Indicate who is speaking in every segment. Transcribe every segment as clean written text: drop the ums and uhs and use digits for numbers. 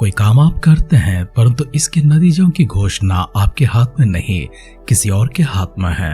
Speaker 1: कोई काम आप करते हैं परंतु इसके नतीजों की घोषणा आपके हाथ में नहीं, किसी और के हाथ में है।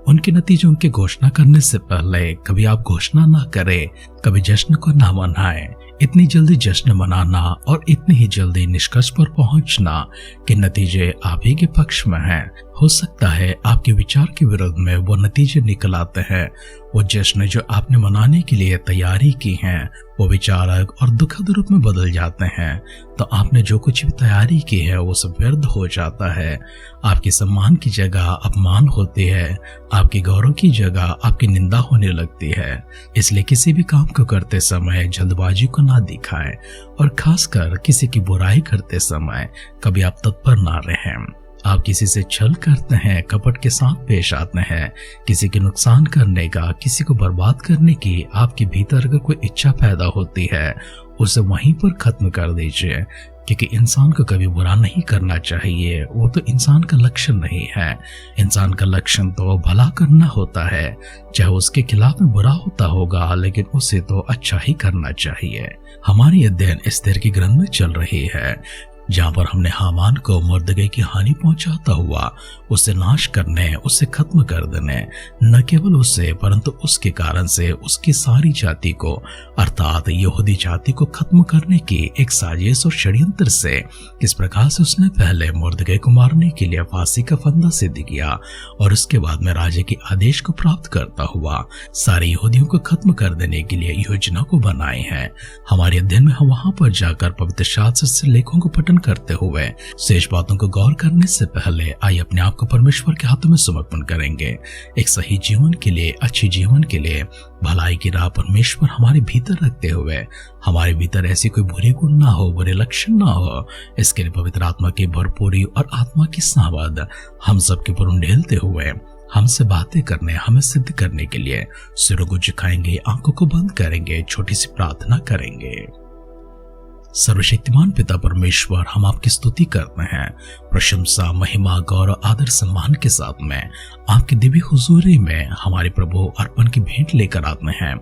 Speaker 1: उनके नतीजों की घोषणा करने से पहले कभी आप घोषणा ना करें, कभी जश्न को ना मनाएं। इतनी जल्दी जश्न मनाना और इतनी ही जल्दी निष्कर्ष पर पहुंचना कि नतीजे आप ही के पक्ष में हैं, हो सकता है आपके विचार के विरुद्ध में वो नतीजे निकल आते हैं। वो जश्न जो आपने मनाने के लिए तैयारी की है वो विचारक और दुखद रूप में बदल जाते हैं, तो आपने जो कुछ भी तैयारी की है वो सब व्यर्थ हो जाता है। आपके सम्मान की जगह अपमान होती है, आपके गौरव की जगह आपकी निंदा होने लगती है। इसलिए किसी भी काम को करते समय जल्दबाजी को ना दिखाएं और खासकर किसी की बुराई करते समय कभी आप तत्पर ना रहें। आप किसी से छल करते हैं, कपट के साथ पेश आते हैं, किसी के नुकसान करने का, किसी को बर्बाद करने की आपके भीतर अगर कोई इच्छा पैदा होती है उसे वहीं पर खत्म कर दीजिए, क्योंकि इंसान को कभी बुरा नहीं करना चाहिए। वो तो इंसान का लक्षण नहीं है। इंसान का लक्षण तो भला करना होता है, चाहे उसके खिलाफ में बुरा होता होगा लेकिन उसे तो अच्छा ही करना चाहिए। हमारी अध्ययन एस्तेर की ग्रंथ में चल रही है, जहाँ पर हमने हामान को मुर्दगै की हानि पहुंचाता हुआ उसे नाश करने, उसे खत्म कर देने, न केवल उससे परंतु उसके कारण से उसकी सारी जाति को अर्थात यहूदी जाति को खत्म करने की एक साजिश और षड्यंत्र से किस प्रकार से उसने पहले मुर्दगै को मारने के लिए फांसी का फंदा सिद्ध किया और उसके बाद में राजा के आदेश को प्राप्त करता हुआ सारे यहूदियों को खत्म कर देने के लिए योजना को बनाए हैं। हमारे अध्ययन में हम वहां पर जाकर पवित्र शास्त्र से लेखों को पठन करते हुए शेष बातों को गौर करने से पहले आइए अपने आप को परमेश्वर के हाथों में समर्पण करेंगे। एक सही जीवन के लिए, अच्छे जीवन के लिए भलाई की राह परमेश्वर हमारे भीतर रखते हुए हमारे भीतर ऐसी कोई बुरे गुण ना हो, बुरे लक्षण ना हो, इसके लिए पवित्र आत्मा की भरपूरी और आत्मा की सावध हम सबके ऊपर उंडेलते हुए हमसे बातें करने, हमें सिद्ध करने के लिए सिरों को झुकाएंगे, आंखों को बंद करेंगे, छोटी सी प्रार्थना करेंगे। सर्वशक्तिमान पिता परमेश्वर, हम आपकी स्तुति करते हैं। प्रशंसा, महिमा, गौरव, आदर, सम्मान के साथ में आपकी दिव्य हुजूरी में हमारे प्रभु अर्पण की भेंट लेकर आते हैं।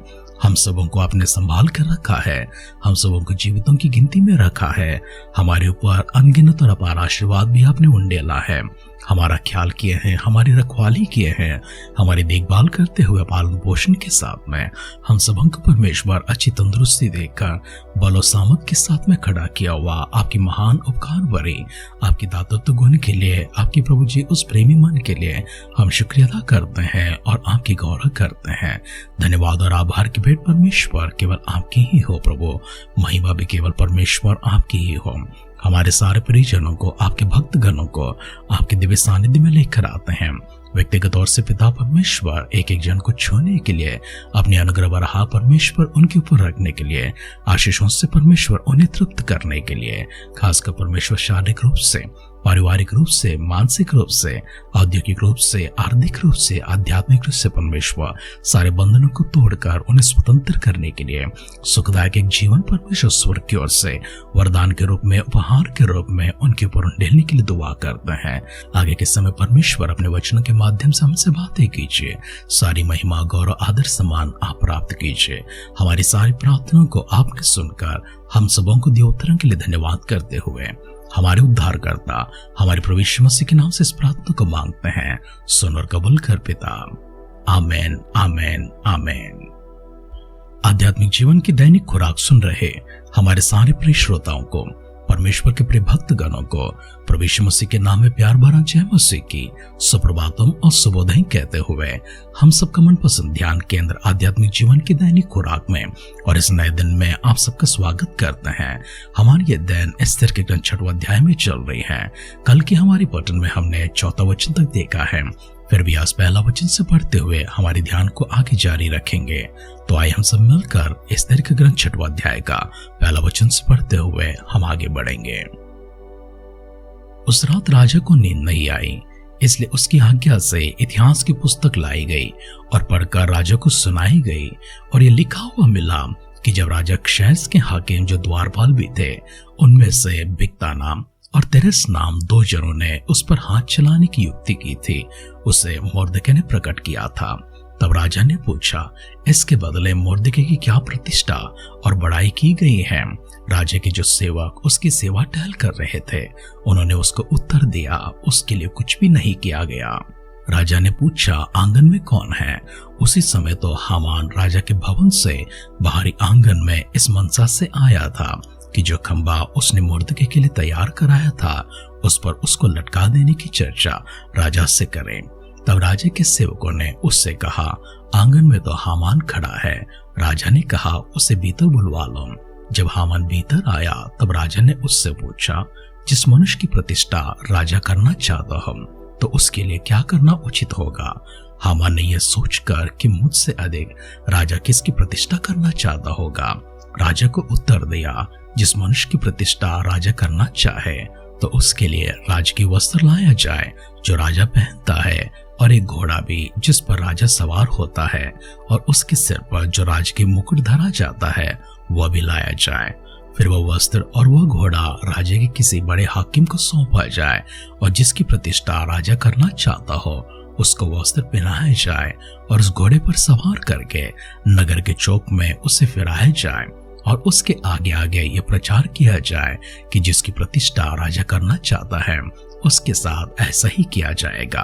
Speaker 1: हम सबों को आपने संभाल कर रखा है, हम सबों को जीवितों की गिनती में रखा है। हमारे ऊपर अनगिनत और अपार आशीर्वाद भी आपने उंडेला है। हमारा ख्याल किए हैं, हमारी रखवाली किए हैं, हमारी देखभाल करते हुए पालन पोषण के साथ में हम सबों को परमेश्वर अच्छी तंदुरुस्ती देकर बल और सामर्थ के साथ में खड़ा किया हुआ आपकी महान उपकार भरी आपकी दातत्व गुण के लिए, आपकी प्रभु जी उस प्रेमी मन के लिए हम शुक्रिया अदा करते हैं और आपकी गौरव करते हैं। धन्यवाद और आभार की भेंट परमेश्वर केवल आपकी ही हो प्रभु, महिमा भी केवल परमेश्वर आपकी ही हो। हमारे सारे परिजनों को, आपके भक्त गणों को आपके दिव्य सानिध्य में लेकर आते हैं। व्यक्तिगत तौर से पिता परमेश्वर एक एक जन को छूने के लिए, अपने अनुग्रह बरहा परमेश्वर उनके ऊपर रखने के लिए, आशीषों से परमेश्वर उन्हें तृप्त करने के लिए, खासकर परमेश्वर शारीरिक रूप से, पारिवारिक रूप से, मानसिक रूप से, औद्योगिक रूप से, आर्थिक रूप से, आध्यात्मिक रूप से परमेश्वर सारे बंधनों को तोड़कर उन्हें स्वतंत्र करने के लिए सुखदायक एक जीवन परमेश्वर स्वर्ग की ओर से वरदान के रूप में, उपहार के रूप में उनके ऊपर उंडेलने के लिए दुआ करते हैं। आगे के समय परमेश्वर अपने वचनों के माध्यम से हमसे बातें कीजिए। सारी महिमा, गौरव, आदर, सम्मान आप प्राप्त कीजिए। हमारी सारी प्रार्थनाओं को आपने सुनकर हम सबों को दिए उत्तरों के लिए धन्यवाद करते हुए हमारे उद्धारकर्ता हमारे प्रभु यीशु मसीह के नाम से इस प्रार्थना को मांगते हैं, सुन और कबूल कर पिता। आमेन, आमेन, आमेन। आध्यात्मिक जीवन की दैनिक खुराक सुन रहे हमारे सारे प्रिय श्रोताओं को, परमेश्वर के प्रिय भक्त गणों को प्रभु यीशु मसीह के नाम में प्यार भरा जय मसीह की सुप्रभातम और सुबोधय कहते हुए हम सबका मनपसंद ध्यान केंद्र आध्यात्मिक जीवन की दैनिक खुराक में और इस नए दिन में आप सबका स्वागत करते हैं। हमारी अध्ययन एस्तेर के ग्रंथ 6वां अध्याय में चल रही है। कल की हमारी पठन में हमने 4वां वचन तक देखा है, फिर भी आज पहला वचन से पढ़ते हुए हमारे ध्यान को आगे जारी रखेंगे। तो आइए हम सब मिलकर एस्तेर के ग्रंथ 6वां अध्याय का पहला वचन से पढ़ते हुए हम आगे बढ़ेंगे। उस रात राजा को नींद नहीं आई, इसलिए उसकी आज्ञा से इतिहास की पुस्तक लाई गई और पढ़कर राजा को सुनाई गई। और ये लिखा हुआ मिला कि जब राजा क्षैस के हाकिम जो द्वारपाल भी थे, उनमें से बिक्ता नाम और तेरेस नाम 2 जनों ने उस पर हाथ चलाने की युक्ति की थी, उसे मुर्दकै ने प्रकट किया था। तब राजा ने पूछा, इसके बदले मुर्दके की क्या प्रतिष्ठा और बड़ाई की गई है? राजा के जो सेवक उसकी सेवा टहल कर रहे थे, उन्होंने उसको उत्तर दिया, उसके लिए कुछ भी नहीं किया गया। राजा ने पूछा, आंगन में कौन है? उसी समय तो हामान राजा के भवन से बाहरी आंगन में इस मनसा से आया था कि जो खंबा उसने मुर्दके के लिए तैयार कराया था, उस पर उसको लटका देने की चर्चा राजा से करें। तब राजा के सेवकों ने उससे कहा, आंगन में तो हामान खड़ा है। राजा ने कहा, उसे भीतर बुलवा लो। जब हामान भीतर आया तब राजा ने उससे पूछा, जिस मनुष्य की प्रतिष्ठा राजा करना चाहता हम, तो उसके लिए क्या करना उचित होगा? हामान ने यह सोचकर कि मुझसे अधिक राजा किसकी प्रतिष्ठा करना चाहता होगा, राजा को उत्तर दिया, जिस मनुष्य की प्रतिष्ठा राजा करना चाहे तो उसके लिए राज की वस्त्र लाया जाए जो राजा पहनता है, और एक घोड़ा भी जिस पर राजा सवार होता है, और उसके सिर पर जो राज की मुकुट धरा जाता है वह भी लाया जाए। फिर वह वस्त्र और वह घोड़ा राजा के किसी बड़े हाकिम को सौंपा जाए, और जिसकी प्रतिष्ठा राजा करना चाहता हो उसको वस्त्र पहनाया जाए, और उस घोड़े पर सवार करके नगर के चौक में उसे फिराया जाए, और उसके आगे आगे ये प्रचार किया जाए कि जिसकी प्रतिष्ठा राजा करना चाहता है उसके साथ ऐसा ही किया जाएगा।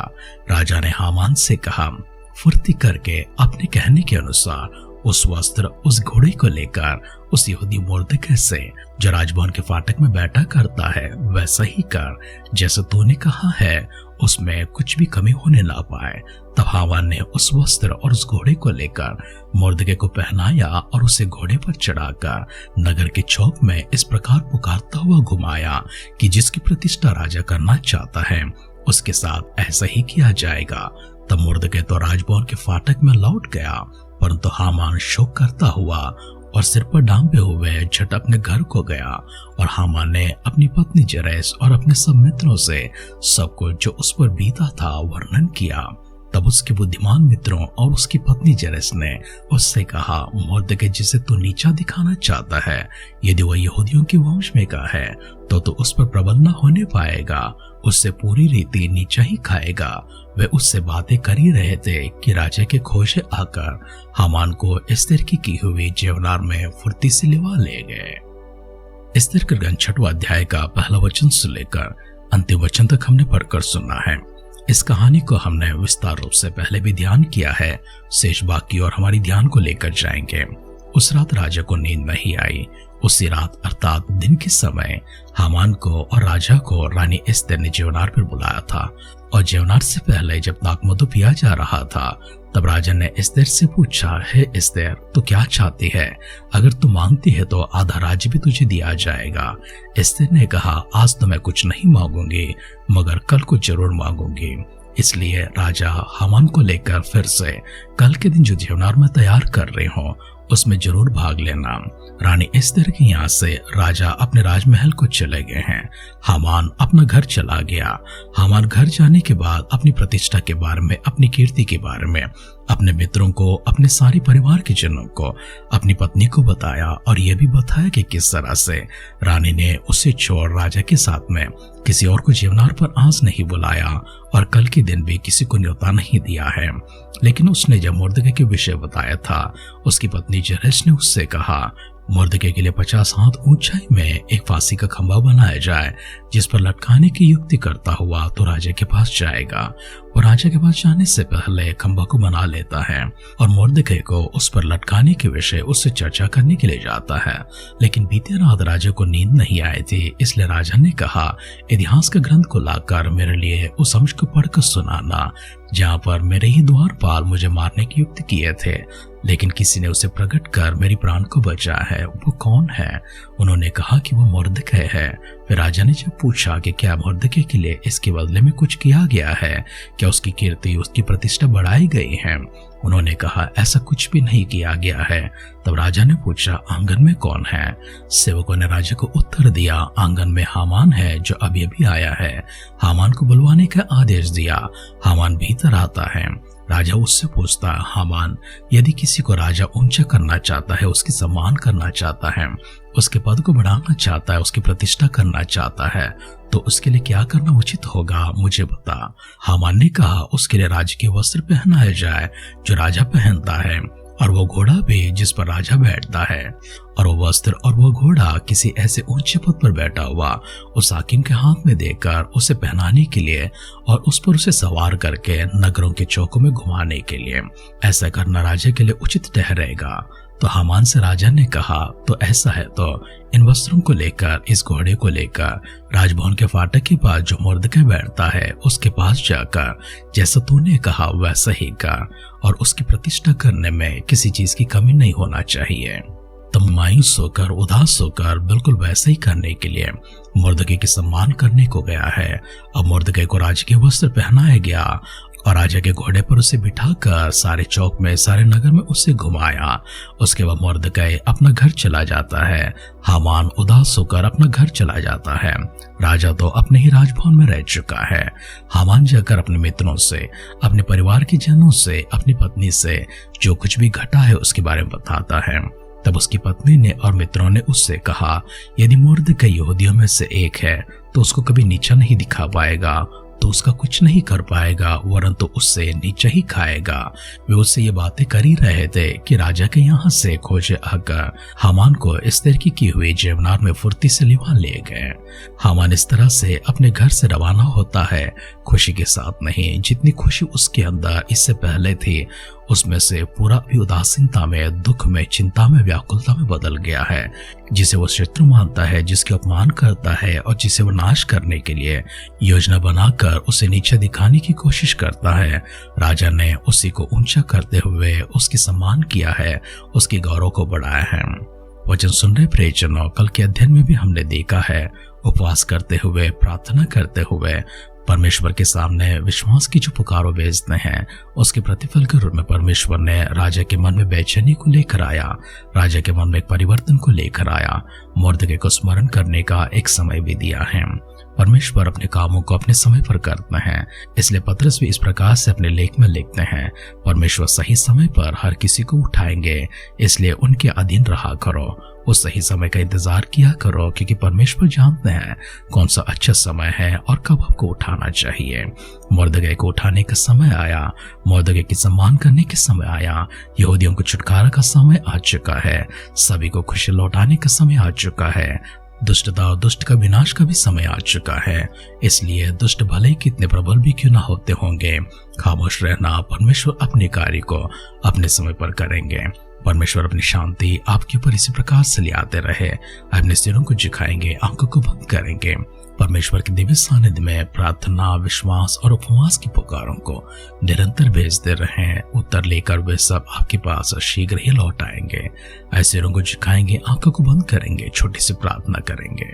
Speaker 1: राजा ने हामान से कहा, फुर्ती करके अपने कहने के अनुसार उस वस्त्र उस घोड़े को लेकर उस यहूदी मुर्दके से जो राजभवन के फाटक में बैठा करता है वैसा ही कर, जैसे तूने कहा है, उसमें कुछ भी कमी होने ना पाए। तब हामान ने उस वस्त्र और उस घोड़े को लेकर मुर्दके को पहनाया और उसे घोड़े पर चढ़ाकर नगर के चौक में इस प्रकार पुकारता हुआ घुमाया कि जिसकी प्रतिष्ठा राजा करना चाहता है उसके साथ ऐसा ही किया जाएगा। तब मुर्दके तो राजभवन के फाटक में लौट गया, परंतु हामान शोक करता हुआ और सिर पर डांबे हुए झट अपने घर को गया। और हामान ने अपनी पत्नी जरेस और अपने सब मित्रों से सब कुछ जो उस पर बीता था वर्णन किया। तब उसके बुद्धिमान मित्रों और उसकी पत्नी जरेस ने उससे कहा, मुर्दके जिसे तू नीचा दिखाना चाहता है, यदि वह यहूदियों के वंश में का है तो उस पर प्रबल न होने पाएगा, उससे पूरी रीति नीचा ही खाएगा। वे उससे बातें कर ही रहे थे कि राजा के खोजे आकर हामान को एस्तेर की हुई जेवनार में फुर्ती से लिवा ले गए। एस्तेर का ग्रंथ 6वां अध्याय का पहला वचन से लेकर अंतिम वचन तक हमने पढ़कर सुना है। इस कहानी को हमने विस्तार रूप से पहले भी ध्यान किया है, शेष बाकी और हमारी ध्यान को लेकर जाएंगे। उस रात राजा को नींद नहीं आई। उसी रात अर्थात दिन के समय हामान को और राजा को रानी एस्तेर ने जेवनार पर बुलाया था, और जेवनार से पहले जब ताकमधु पिया जा रहा था तब राजा ने एस्तेर से पूछा, हे एस्तेर, तू क्या चाहती है? अगर तू मांगती है तो आधा राज्य भी तुझे दिया जाएगा। एस्तेर ने कहा, आज तो मैं कुछ नहीं मांगूंगी, मगर कल को जरूर मांगूंगी। इसलिए राजा हामान को लेकर फिर से कल के दिन जो जेवनार में तैयार कर रहे हो उसमें जरूर भाग लेना। रानी एस्तेर के यहाँ से राजा अपने राजमहल को चले गए हैं। हामान अपना घर चला गया। हामान घर जाने के बाद अपनी प्रतिष्ठा के बारे में, अपनी कीर्ति के बारे में अपने मित्रों को, अपने सारे परिवार के जनों को, अपनी पत्नी को बताया, और यह भी बताया कि किस तरह से रानी ने उसे छोड़ राजा के साथ में किसी और को जेवनार पर आज नहीं बुलाया, और कल के दिन भी किसी को न्योता नहीं दिया है। लेकिन उसने जब मुर्दके के विषय बताया था, उसकी पत्नी जरेस ने उससे कहा, मुर्दके के लिए 50 हाथ ऊंचाई में एक फांसी का खंभा बनाया जाए, जिस पर लटकाने की युक्ति करता हुआ तो राजा के पास जाएगा। वो राजा के पास जाने से पहले खंभा को बना लेता है और मुर्दके को उस पर लटकाने के विषय उससे चर्चा करने के लिए जाता है। लेकिन बीते रात राजा को नींद नहीं आई थी, इसलिए राजा ने कहा, इतिहास का ग्रंथ को लाकर मेरे लिए उस अंश को पढ़कर सुनाना जहाँ पर मेरे ही द्वारपाल मुझे मारने की युक्ति किए थे, लेकिन किसी ने उसे प्रकट कर मेरी प्राण को बचाया है। वो कौन है? उन्होंने कहा कि वो मुर्दके है। फिर राजा ने जब पूछा कि क्या मुर्दके के लिए इसके बदले में कुछ किया गया है, क्या उसकी कीर्ति, उसकी प्रतिष्ठा बढ़ाई गई है? उन्होंने कहा, ऐसा कुछ भी नहीं किया गया है। तब राजा ने पूछा, आंगन में कौन है? सेवकों ने राजा को उत्तर दिया, आंगन में हामान है जो अभी अभी आया है। हामान को बुलवाने का आदेश दिया। हामान भीतर आता है। राजा उससे पूछता है, हामान, यदि किसी को राजा ऊंचा करना चाहता है, उसकी सम्मान करना चाहता है, उसके पद को बढ़ाना चाहता है, उसकी प्रतिष्ठा करना चाहता है, तो उसके लिए क्या करना उचित होगा, मुझे बता। हामान ने कहा, उसके लिए राजकीय वस्त्र पहनाया जाए जो राजा पहनता है, और वो घोड़ा भी जिस पर राजा बैठता है, और वो वस्त्र और वो घोड़ा किसी ऐसे ऊंचे पद पर बैठा हुआ उस हाकिम के हाथ में देकर उसे पहनाने के लिए और उस पर उसे सवार करके नगरों के चौकों में घुमाने के लिए। ऐसा करना राजा के लिए उचित ठहरेगा। तो हामान से राजा ने कहा, तो ऐसा है तो इन वस्त्रों को लेकर, इस घोड़े को लेकर राजभवन के फाटक के पास जो मुर्दके बैठता है उसके पास जाकर जैसा तूने कहा वैसा ही कर, और उसकी प्रतिष्ठा करने में किसी चीज की कमी नहीं होना चाहिए। तब मायूस होकर, उदास होकर बिल्कुल वैसे ही करने के लिए मुर्दके की सम्मान करने को गया है। अब मुर्दके को राजकीय वस्त्र पहनाया गया और राजा के घोड़े पर उसे बिठाकर सारे चौक में, सारे नगर में उसे घुमाया। उसके बाद मुर्दके अपना घर चला जाता है। हामान उदास होकर अपना घर चला जाता है। राजा तो अपने ही राजभवन में रह चुका है। हामान जाकर अपने मित्रों से, अपने परिवार के जनों से, अपनी पत्नी से जो कुछ भी घटा है उसके बारे में बताता है। तब उसकी पत्नी ने और मित्रों ने उससे कहा, यदि मुर्दके यहूदियों में से एक है तो उसको कभी नीचा नहीं दिखा पाएगा, तो उसका कुछ नहीं कर पाएगा, वरन तो उससे नीचे ही खाएगा। वे उससे ये बातें कर ही रहे थे कि राजा के यहाँ से खोजे आकर हामान को इस तरह की हुई जेवनार में फुर्ती से लिवा ले गए। हामान इस तरह से अपने घर से रवाना होता है, खुशी के साथ नहीं। जितनी खुशी उसके अंदर इससे पहले थी उसमें से पूरा भी उदासीनता में, दुख में, चिंता में, व्याकुलता में बदल गया है। जिसे वो शत्रु मानता है, जिसके अपमान करता है और जिसे वो नाश करने के लिए योजना बनाकर उसे नीचे दिखाने की कोशिश करता है, राजा ने उसी को ऊंचा करते हुए उसकी सम्मान किया है, उसके गौरव को बढ़ाया है। वचन सुन रहे प्रियजनों, कल के अध्ययन में भी हमने देखा है उपवास करते हुए, प्रार्थना करते हुए परमेश्वर के सामने विश्वास की जो पुकारो भेजते हैं उसके प्रतिफल के रूप में परमेश्वर ने राजा के मन में बेचैनी को लेकर आया, राजा के मन में एक परिवर्तन को लेकर आया। मुर्दके को स्मरण करने का एक समय भी दिया है। परमेश्वर अपने कामों को अपने समय पर करते हैं, इसलिए पतरस भी इस प्रकार से अपने लेख में लिखते हैं, परमेश्वर सही समय पर हर किसी को उठाएंगे, इसलिए उनके अधीन रहा करो, उस सही समय का इंतजार किया करो, क्योंकि परमेश्वर जानते हैं कौन सा अच्छा समय है और कब आपको उठाना चाहिए। मुर्दके को उठाने का समय आया, मुर्दके की सम्मान करने के समय आया, यहूदियों को छुटकारा का समय आ चुका है, सभी को खुशी लौटाने का समय आ चुका है, दुष्टता और दुष्ट का विनाश का भी समय आ चुका है। इसलिए दुष्ट भले ही कितने प्रबल भी क्यों ना होते होंगे, खामोश रहना, परमेश्वर अपने कार्य को अपने समय पर करेंगे। परमेश्वर अपनी शांति आपके ऊपर इसी प्रकार से ले आते रहे। अपने सिरों को झुकाएंगे, आंखों को बंद करेंगे, परमेश्वर के दिव्य सानिध्य में प्रार्थना, विश्वास और उपवास की पुकारों को निरंतर भेजते रहें। उत्तर लेकर वे सब आपके पास शीघ्र ही लौट आएंगे। ऐसे सिरों को झुकाएंगे, आंखों को बंद करेंगे, छोटी सी प्रार्थना करेंगे।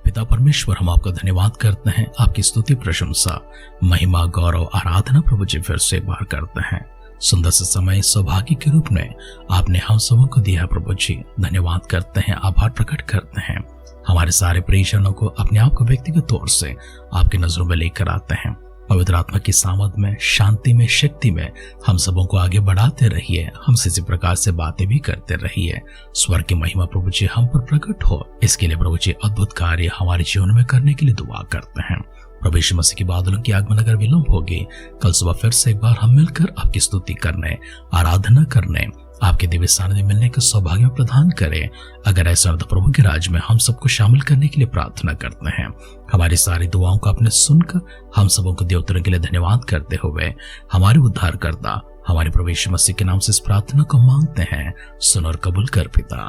Speaker 1: पिता परमेश्वर, हम आपका धन्यवाद करते हैं, आपकी स्तुति, प्रशंसा, महिमा, गौरव, आराधना प्रभु जी फिर से एक बार करते हैं। सुंदर से समय सौभाग्य के रूप में आपने हम सबों को दिया प्रभु जी, धन्यवाद करते हैं, आभार प्रकट करते हैं। हमारे सारे प्रियजनों को अपने आप को व्यक्तिगत तौर से आपकी नजरों में लेकर आते हैं। पवित्र आत्मा की सामर्थ में, शांति में, शक्ति में हम सबों को आगे बढ़ाते रहिए, हमसे इसी प्रकार से बातें भी करते रहिए। स्वर्ग की महिमा प्रभु जी हम पर प्रकट हो, इसके लिए प्रभु जी अद्भुत कार्य हमारे जीवन में करने के लिए दुआ करते हैं। प्रभु यीशु मसीह की बादलों की आगमन अगर विलंब होगी, कल सुबह फिर से एक बार हम मिलकर आपकी स्तुति करने, आराधना करने, आपके दिव्य सानिध्य मिलने का सौभाग्य प्रदान करें। अगर ऐसा तो प्रभु के राज में हम सबको शामिल करने के लिए प्रार्थना करते हैं। हमारी सारी दुआओं को आपने सुनकर हम सबों को देवतरों के लिए धन्यवाद करते हुए हमारे उद्धारकर्ता हमारे प्रभु यीशु मसीह के नाम से इस प्रार्थना को मांगते हैं। सुन और कबूल कर पिता।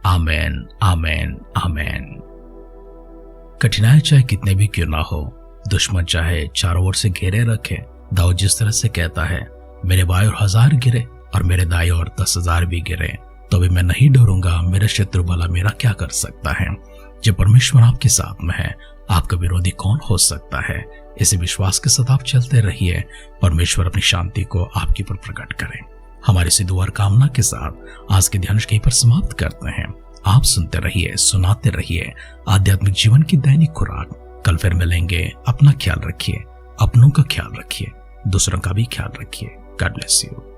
Speaker 1: आमेन, आमेन, आमेन। कठिनाई चाहे कितने भी क्यों ना हो, दुश्मन चाहे चारों ओर से घेरे रखे, दाऊद जिस तरह से कहता है, मेरे बाएं ओर 1000 गिरे और मेरे दाएं ओर 10,000 भी गिरे तो भी मैं नहीं डरूंगा, मेरा शत्रु भला मेरा क्या कर सकता है। जब परमेश्वर आपके साथ में है, आपका विरोधी कौन हो सकता है। इसे विश्वास के साथ आप चलते रहिए, परमेश्वर अपनी शांति को आपके ऊपर प्रकट करें। हमारी सी दुआ और कामना के साथ आज के ध्यान कहीं पर समाप्त करते हैं। आप सुनते रहिए, सुनाते रहिए आध्यात्मिक जीवन की दैनिक खुराक। कल फिर मिलेंगे। अपना ख्याल रखिए, अपनों का ख्याल रखिए। दूसरों का भी ख्याल रखिए। God bless you.